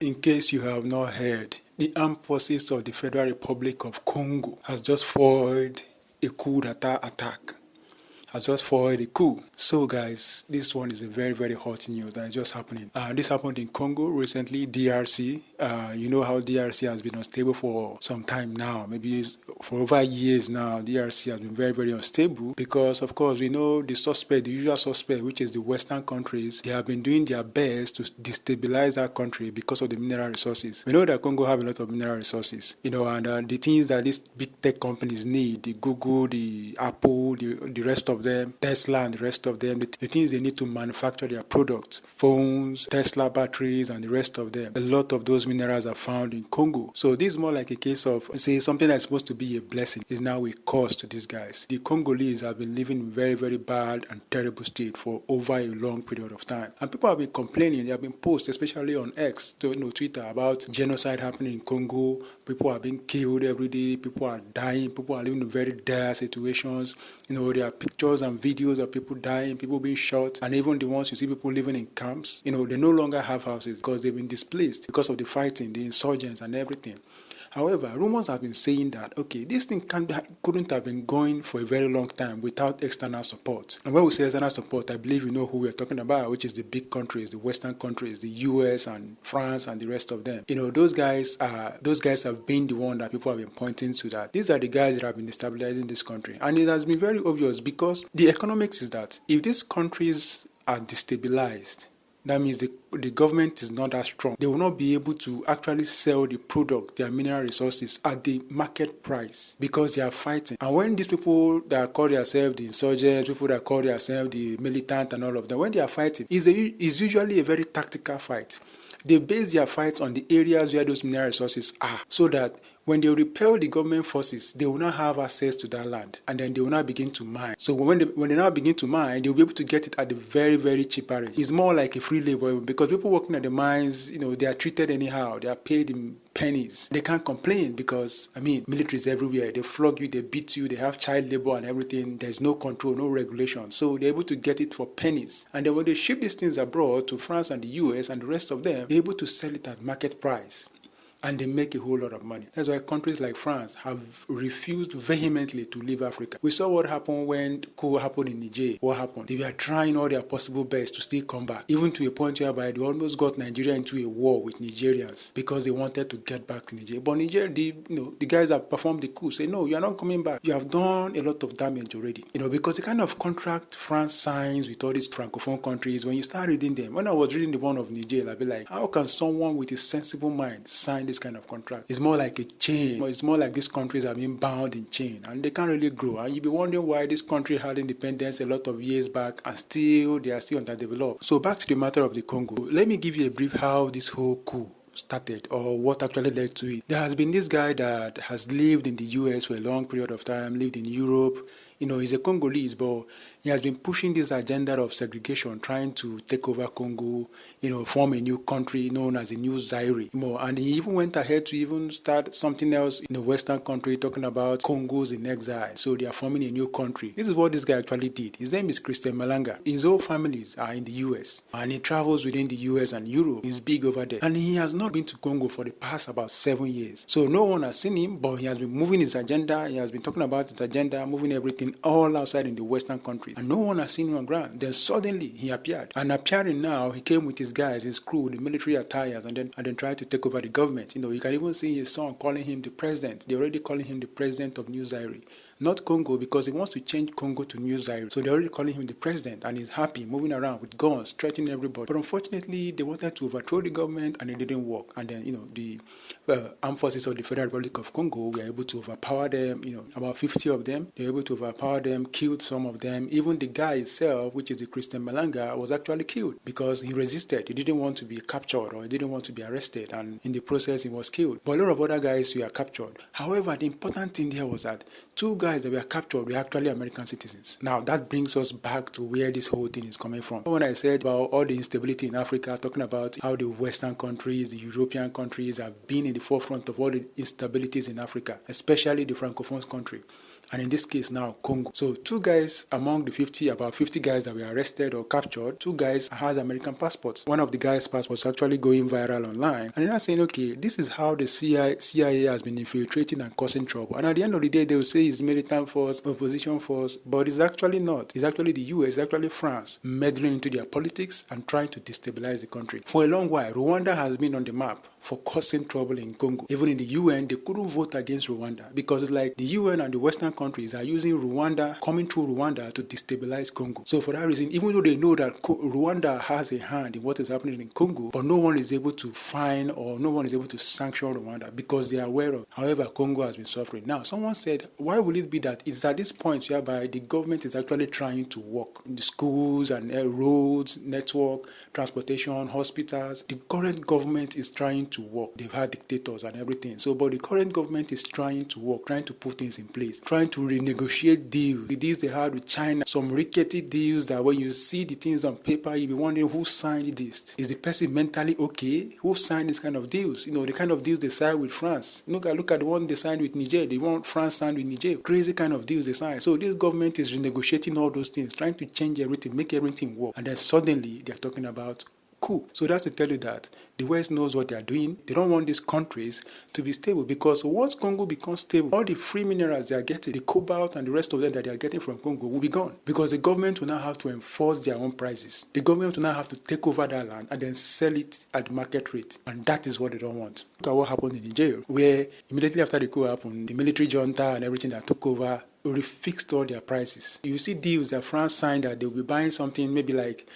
In case you have not heard, the armed forces of the Federal Republic of Congo has just foiled a coup d'etat attack. Has just foiled a coup. So guys, this one is a very hot news that is just happening. This happened in Congo recently, DRC. You know how DRC has been unstable for some time now, maybe for over years now. DRC has been very unstable because of course we know the suspect, the usual suspect, which is the Western countries, they have been doing their best to destabilize that country because of the mineral resources. We know that Congo have a lot of mineral resources, and the things that these big tech companies need, the Google, the Apple, the rest of them, Tesla and the rest of them, the things they need to manufacture their products, phones, Tesla batteries and the rest of them. A lot of those minerals are found in Congo. So this is more like a case of, say, something that's supposed to be a blessing is now a curse to these guys. The Congolese have been living in very bad and terrible state for over a long period of time. And people have been complaining, they have been posted, especially on X, Twitter, about genocide happening in Congo. People are being killed every day, people are dying, people are living in very dire situations. There are pictures and videos of people dying, people being shot, and even the ones you see people living in camps, they no longer have houses because they've been displaced because of the fighting, the insurgents and everything. However, rumors have been saying that, okay, this thing couldn't have been going for a very long time without external support. And when we say external support, I believe you know who we're talking about, which is the big countries, the Western countries, the US and France and the rest of them. Those guys have been the one that people have been pointing to, that these are the guys that have been destabilizing this country. And it has been very obvious because the economics is that if these countries are destabilized, that means the government is not that strong. They will not be able to actually sell the product, their mineral resources, at the market price because they are fighting. And when these people that call themselves the insurgents, people that call themselves the militant and all of them, when they are fighting, it's usually a very tactical fight. They base their fights on the areas where those mineral resources are, so that when they repel the government forces, they will not have access to that land, and then they will not begin to mine. So when they now begin to mine, they will be able to get it at a very cheaper rate. It's more like a free labor because people working at the mines, they are treated anyhow. They are paid in pennies. They can't complain because, military is everywhere. They flog you, they beat you, they have child labor and everything. There's no control, no regulation. So they're able to get it for pennies. And then when they ship these things abroad to France and the US and the rest of them, they're able to sell it at market price. And they make a whole lot of money. That's why countries like France have refused vehemently to leave Africa. We saw what happened when Coup happened in Niger. What happened? They were trying all their possible best to still come back, even to a point whereby they almost got Nigeria into a war with Nigerians because they wanted to get back to Niger. But Niger, the guys that performed the coup say, no, you are not coming back. You have done a lot of damage already. Because the kind of contract France signs with all these francophone countries, when you start reading them, when I was reading the one of Niger, I'd be like, how can someone with a sensible mind sign this kind of contract? It's more like a chain. It's more like these countries are being bound in chain and they can't really grow. And you'll be wondering why this country had independence a lot of years back and they are still underdeveloped. So back to the matter of the Congo. Let me give you a brief how this whole coup started or what actually led to it. There has been this guy that has lived in the US for a long period of time, lived in Europe. He's a Congolese, but he has been pushing this agenda of segregation, trying to take over Congo, form a new country known as a new Zaire. And he even went ahead to even start something else in the Western country, talking about Congos in exile. So they are forming a new country. This is what this guy actually did. His name is Christian Malanga. His whole families are in the US, and he travels within the US and Europe. He's big over there. And he has not been to Congo for the past about 7 years. So no one has seen him, but he has been moving his agenda. He has been talking about his agenda, moving everything all outside in the Western country, and no one has seen him on ground. Then suddenly he appeared, and appearing now, he came with his guys, his crew, the military attires, and then tried to take over the government. You can even see his son calling him the president. They're already calling him the president of New Zaire. Not Congo, because he wants to change Congo to New Zaire. So they're already calling him the president, and he's happy, moving around with guns, threatening everybody. But unfortunately, they wanted to overthrow the government, and it didn't work. And then, the armed forces of the Federal Republic of Congo were able to overpower them. About 50 of them. They were able to overpower them, killed some of them. Even the guy himself, which is the Christian Malanga, was actually killed because he resisted. He didn't want to be captured, or he didn't want to be arrested, and in the process, he was killed. But a lot of other guys were captured. However, the important thing there was that 2 guys that were captured were actually American citizens. Now, that brings us back to where this whole thing is coming from. When I said about all the instability in Africa, talking about how the Western countries, the European countries have been in the forefront of all the instabilities in Africa, especially the Francophone country. and in this case now Congo. So two guys among the about 50 guys that were arrested or captured, two guys had American passports. One of the guys' passports actually going viral online, and they're not saying, okay, this is how the CIA has been infiltrating and causing trouble. And at the end of the day, they will say it's militant force, opposition force, but it's actually not. It's actually the US, it's actually France meddling into their politics and trying to destabilize the country. For a long while, Rwanda has been on the map for causing trouble in Congo. Even in the UN, they couldn't vote against Rwanda because it's like the UN and the Western countries are using Rwanda, coming through Rwanda to destabilize Congo. So for that reason, even though they know that Rwanda has a hand in what is happening in Congo, but no one is able to fine or no one is able to sanction Rwanda because they are aware of. However, Congo has been suffering. Now, someone said, why will it be that it's at this point whereby the government is actually trying to work in the schools and roads, network, transportation, hospitals? The current government is trying to work. They've had dictators and everything. So, but the current government is trying to work, trying to put things in place, trying to renegotiate deals. The deals they had with China, some rickety deals that when you see the things on paper, you'll be wondering who signed this. Is the person mentally okay? Who signed this kind of deals? You know, the kind of deals they signed with France. Look at the one they signed with Niger. The one France signed with Niger. Crazy kind of deals they signed. So this government is renegotiating all those things, trying to change everything, make everything work. And then suddenly they're talking about coup. So that's to tell you that the West knows what they are doing. They don't want these countries to be stable because once Congo becomes stable, all the free minerals they are getting, the cobalt and the rest of them that they are getting from Congo will be gone because the government will now have to enforce their own prices. The government will now have to take over that land and then sell it at the market rate. And that is what they don't want. Look at what happened in Niger, where immediately after the coup happened, the military junta and everything that took over refixed all their prices. You see deals that France signed that they will be buying something, maybe like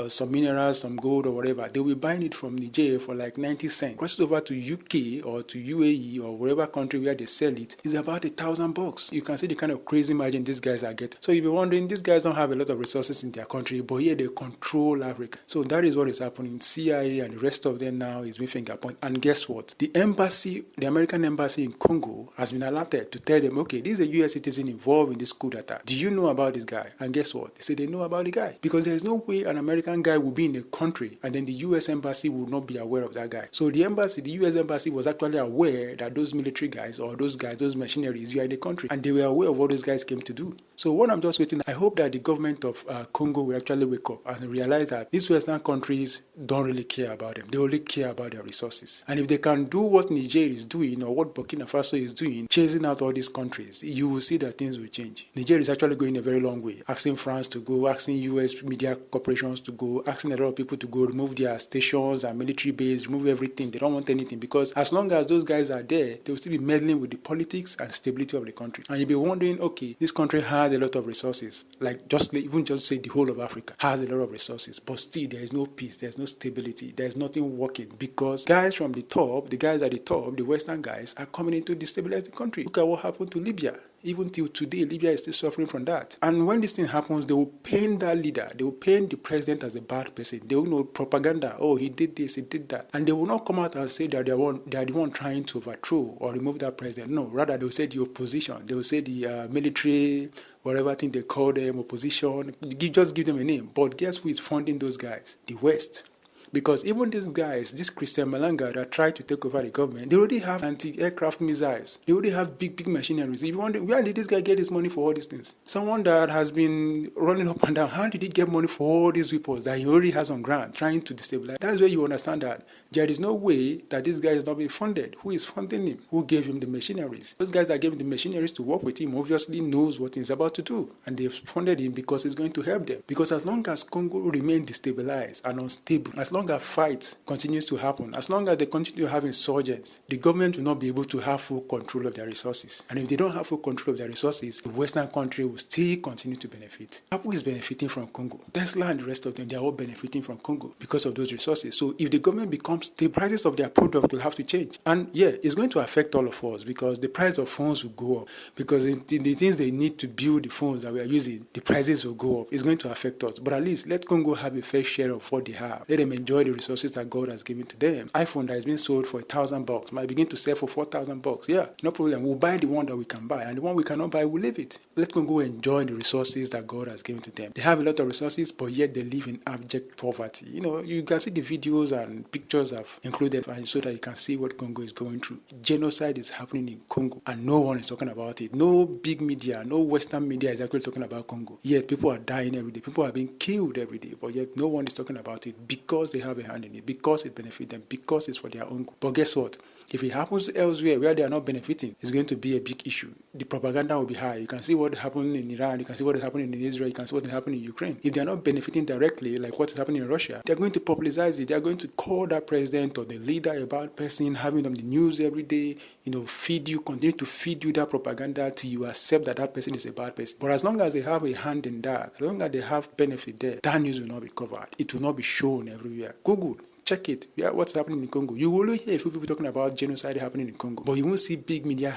some minerals, some gold or whatever. They will be buying it from Niger for like 90 cents. Cross it over to UK or to UAE or wherever country where they sell it, is about $1,000. You can see the kind of crazy margin these guys are getting. So you'll be wondering, these guys don't have a lot of resources in their country, but here they control Africa. So that is what is happening. CIA and the rest of them now is being finger point. And guess what? The embassy, the American embassy in Congo has been alerted to tell them, okay, this is a US citizen involved in this coup d'etat. Do you know about this guy? And guess what? They say they know about the guy. Because there's no way an American guy will be in a country and then the US embassy will not be aware of that guy. So the US embassy was actually aware that those military guys or those guys, those machineries were in the country. And they were aware of what those guys came to do. So what I'm just waiting, I hope that the government of Congo will actually wake up and realize that these Western countries don't really care about them. They only care about their resources. And if they can do what Niger is doing or what Burkina Faso is doing, chasing out all these countries, you will see that things will change. Niger is actually going a very long way, asking France to go, asking US media corporations to go, asking a lot of people to go, remove their stations and military base, remove everything. They don't want anything because as long as those guys are there, they will still be meddling with the politics and stability of the country. And you'll be wondering, okay, this country has a lot of resources, like even just say the whole of Africa has a lot of resources, but still there is no peace, there's no stability, there's nothing working because guys from the top, the guys at the top, the Western guys are coming in to destabilize the country. Look at what happened to Libya. Even till today, Libya is still suffering from that. And when this thing happens, they will paint that leader. They will paint the president as a bad person. They will know propaganda. Oh, he did this, he did that. And they will not come out and say that they are the one trying to overthrow or remove that president. No, rather they will say the opposition. They will say the military, whatever thing they call them, opposition. Just give them a name. But guess who is funding those guys? The West. Because even these guys, this Christian Malanga that tried to take over the government, they already have anti-aircraft missiles. They already have big machineries. If you wonder, where did this guy get his money for all these things? Someone that has been running up and down, how did he get money for all these weapons that he already has on ground, trying to destabilize? That's where you understand that there is no way that this guy is not being funded. Who is funding him? Who gave him the machineries? Those guys that gave him the machineries to work with him obviously knows what he's about to do. And they've funded him because it's going to help them. Because as long as Congo remains destabilized and unstable, as long as fights continues to happen, as long as they continue to have insurgents, the government will not be able to have full control of their resources. And if they don't have full control of their resources, the Western country will still continue to benefit. Apple is benefiting from Congo. Tesla and the rest of them, they are all benefiting from Congo because of those resources. So if the government becomes, the prices of their product will have to change. And yeah, it's going to affect all of us because the price of phones will go up. Because in the things they need to build the phones that we are using, the prices will go up. It's going to affect us. But at least let Congo have a fair share of what they have. Let them enjoy enjoy the resources that God has given to them. iPhone that is being sold for $1,000 might begin to sell for $4,000. Yeah, no problem. We'll buy the one that we can buy, and the one we cannot buy, we'll leave it. Let them go enjoy the resources that God has given to them. They have a lot of resources, but yet they live in abject poverty. You can see the videos and pictures I've included so that you can see what Congo is going through. Genocide is happening in Congo, and no one is talking about it. No big media, no Western media is actually talking about Congo. Yet people are dying every day. People are being killed every day, but yet no one is talking about it because they have a hand in it, because it benefits them, because it's for their own good. But guess what? If it happens elsewhere where they are not benefiting, it's going to be a big issue. The propaganda will be high. You can see what happened in Iran, you can see what is happening in Israel, you can see what is happening in Ukraine. If they are not benefiting directly, like what is happening in Russia, they are going to publicize it. They are going to call that president or the leader a bad person, having them the news every day, continue to feed you that propaganda till you accept that that person is a bad person. But as long as they have a hand in that, as long as they have benefit there, that news will not be covered. It will not be shown everywhere. Google. Check it. Yeah, what's happening in Congo? You will only hear a few people talking about genocide happening in Congo, but you won't see big media